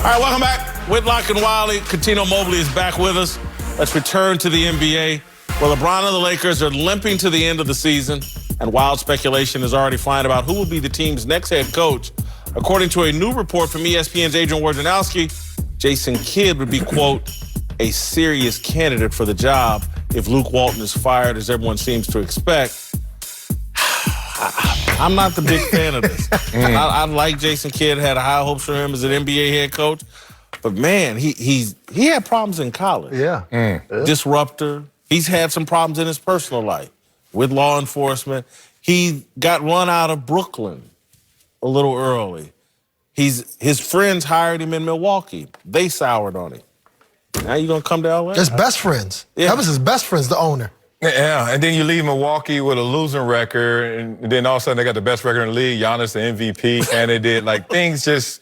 All right, welcome back. Whitlock and Wiley. Cuttino Mobley is back with us. Let's return to the NBA, where LeBron and the Lakers are limping to the end of the season, and wild speculation is already flying about who will be the team's next head coach. According to a new report from ESPN's Adrian Wojnarowski, Jason Kidd would be, quote, a serious candidate for the job if Luke Walton is fired, as everyone seems to expect. I'm not the big fan of this. I like Jason Kidd, had high hopes for him as an NBA head coach. But, man, he had problems in college. Yeah. Disruptor. He's had some problems in his personal life with law enforcement. He got run out of Brooklyn a little early. His friends hired him in Milwaukee. They soured on him. Now you going to come to L.A.? His best friends. Yeah. That was his best friends, the owner. Yeah, and then you leave Milwaukee with a losing record, and then all of a sudden they got the best record in the league, Giannis the MVP candidate. Like, things just,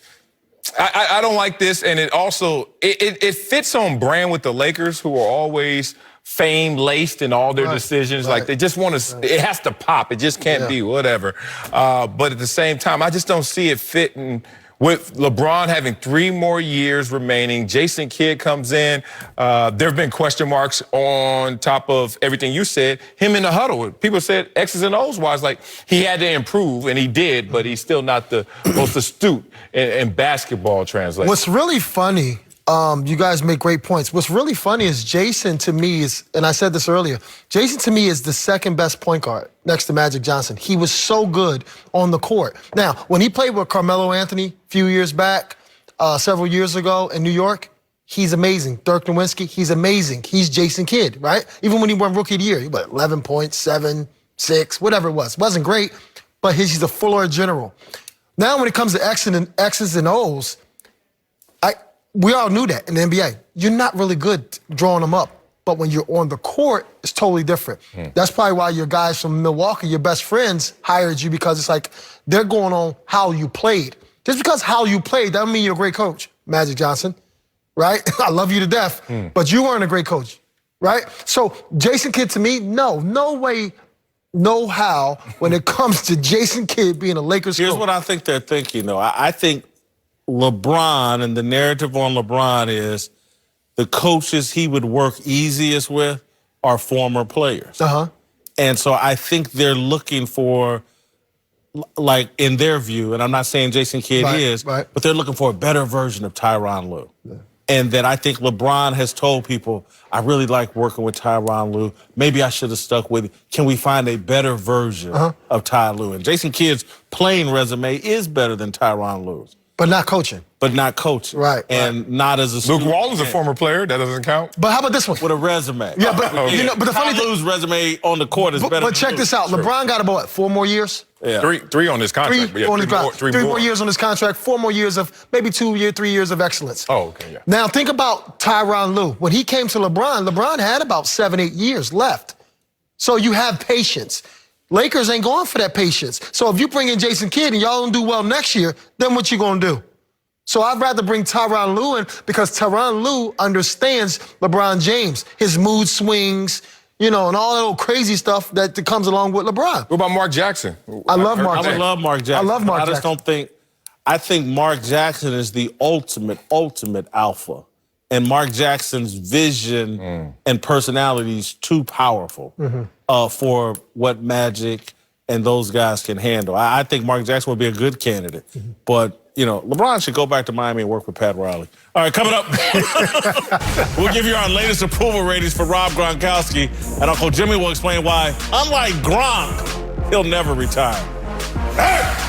I don't like this, and it also, it fits on brand with the Lakers, who are always fame-laced in all their decisions. Like, they just want to, it has to pop. It just can't be whatever. But at the same time, I just don't see it fitting with LeBron having 3 more years remaining. Jason Kidd comes in. There have been question marks on top of everything you said. Him in the huddle. People said X's and O's wise, like he had to improve, and he did, but he's still not the most astute in basketball translation. What's really funny, you guys make great points. What's really funny is Jason, to me, is, and I said this earlier, Jason, to me, is the second best point guard next to Magic Johnson. He was so good on the court. Now, when he played with Carmelo Anthony a few years back, several years ago in New York, he's amazing. Dirk Nowitzki, he's amazing. He's Jason Kidd, right? Even when he won Rookie of the Year, he went 11 points, 7, 6, whatever it was. Wasn't great, but he's a floor general. Now, when it comes to X's and O's, we all knew that in the NBA. You're not really good drawing them up. But when you're on the court, it's totally different. That's probably why your guys from Milwaukee, your best friends, hired you, because it's like they're going on how you played. Just because how you played, that doesn't mean you're a great coach, Magic Johnson, right? I love you to death, but you weren't a great coach, right? So Jason Kidd, to me, no way, no how when it comes to Jason Kidd being a Lakers coach. Here's what I think they're thinking, though. I think LeBron, and the narrative on LeBron is the coaches he would work easiest with are former players. And so I think they're looking for, like, in their view, and I'm not saying Jason Kidd is, but they're looking for a better version of Tyronn Lue. And that I think LeBron has told people, I really like working with Tyronn Lue. Maybe I should have stuck with it. Can we find a better version of Ty Lue? And Jason Kidd's playing resume is better than Tyronn Lue's. But not coaching. But not coaching. And not as a Luke Walton's a former player. That doesn't count. But how about this one? With a resume. Yeah, but you know, but the funny thing, Lue's resume on the court is better. But check this out. LeBron got about, what, 4 more years? Yeah. Three on his contract. Three more years on his contract. 4 more years of maybe 3 years of excellence. Oh, okay, yeah. Now think about Tyronn Lue. When he came to LeBron had about 7, 8 years left. So you have patience. Lakers ain't going for that patience. So if you bring in Jason Kidd and y'all don't do well next year, then what you gonna do? So I'd rather bring Tyronn Lue in, because Tyronn Lue understands LeBron James, his mood swings, you know, and all that old crazy stuff that comes along with LeBron. What about Mark Jackson? I love Mark Jackson. I would love Mark Jackson. I love Mark Jackson. I just don't think, I think Mark Jackson is the ultimate alpha. And Mark Jackson's vision and personality is too powerful for what Magic and those guys can handle. I think Mark Jackson would be a good candidate. But, you know, LeBron should go back to Miami and work with Pat Riley. All right, coming up, we'll give you our latest approval ratings for Rob Gronkowski, and Uncle Jimmy will explain why, unlike Gronk, he'll never retire. Hey!